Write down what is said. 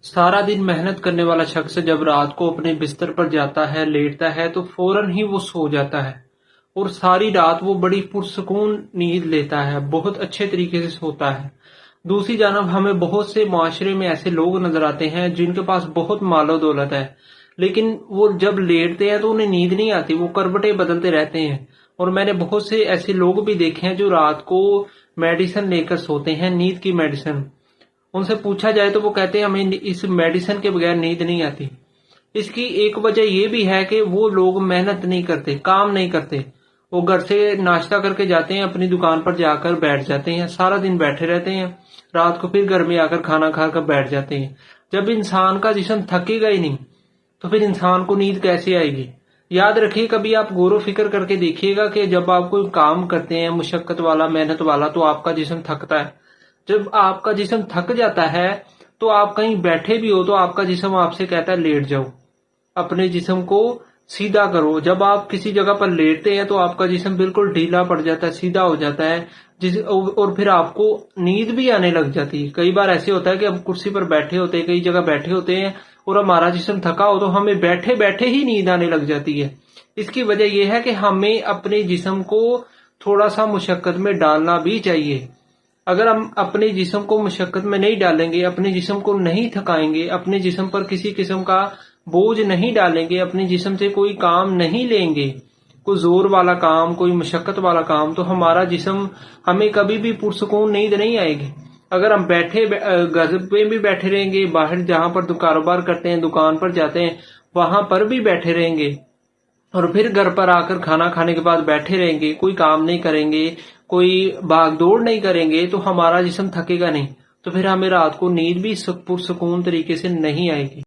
सारा दिन मेहनत करने वाला शख्स जब रात को अपने बिस्तर पर जाता है, लेटता है, तो फौरन ही वो सो जाता है और सारी रात वो बड़ी पुरसकून नींद लेता है, बहुत अच्छे तरीके से सोता है। दूसरी जानब हमें बहुत से माशरे में ऐसे लोग नजर आते हैं जिनके पास बहुत मालो दौलत है, लेकिन वो जब लेटते हैं तो उन्हें नींद नहीं आती, वो करवटें बदलते रहते हैं। और मैंने बहुत से ऐसे लोग भी देखे हैं जो रात को मेडिसिन लेकर सोते हैं, नींद की मेडिसिन। उनसे पूछा जाए तो वो कहते हैं हमें इस मेडिसिन के बगैर नींद नहीं आती। इसकी एक वजह ये भी है कि वो लोग मेहनत नहीं करते, काम नहीं करते। वो घर से नाश्ता करके जाते हैं, अपनी दुकान पर जाकर बैठ जाते हैं, सारा दिन बैठे रहते हैं, रात को फिर घर में आकर खाना खाकर बैठ जाते हैं। जब इंसान का जिस्म थकेगा ही नहीं तो फिर इंसान को नींद कैसे आएगी? याद रखिए, कभी आप गौर फिक्र करके देखिएगा कि जब आप कोई काम करते हैं मुशक्कत वाला, मेहनत वाला, तो आपका जिस्म थकता है। जब आपका जिस्म थक जाता है तो आप कहीं बैठे भी हो तो आपका जिस्म आपसे कहता है लेट जाओ, अपने जिस्म को सीधा करो। जब आप किसी जगह पर लेटते हैं तो आपका जिस्म बिल्कुल ढीला पड़ जाता है, सीधा हो जाता है, और फिर आपको नींद भी आने लग जाती है। कई बार ऐसे होता है कि हम कुर्सी पर बैठे होते हैं, कई जगह बैठे होते हैं और हमारा जिस्म थका हो तो हमें बैठे बैठे ही नींद आने लग जाती है। इसकी वजह यह है कि हमें अपने जिस्म को थोड़ा सा मुशक्कत में डालना भी चाहिए। अगर हम अपने जिस्म को मुशक्कत में नहीं डालेंगे, अपने जिस्म को नहीं थकाएंगे, अपने जिस्म पर किसी किस्म का बोझ नहीं डालेंगे, अपने जिस्म से कोई काम नहीं लेंगे, कोई जोर वाला काम, कोई मुशक्कत वाला काम, तो हमारा जिस्म, हमें कभी भी पुरसकून नींद नहीं आएगी। अगर हम बैठे घर पे भी बैठे रहेंगे, बाहर जहां पर कारोबार करते हैं, दुकान पर जाते हैं, वहां पर भी बैठे रहेंगे और फिर घर पर आकर खाना खाने के बाद बैठे रहेंगे, कोई काम नहीं करेंगे, कोई भाग दौड़ नहीं करेंगे, तो हमारा जिस्म थकेगा नहीं, तो फिर हमें रात को नींद भी पुरसकून तरीके से नहीं आएगी।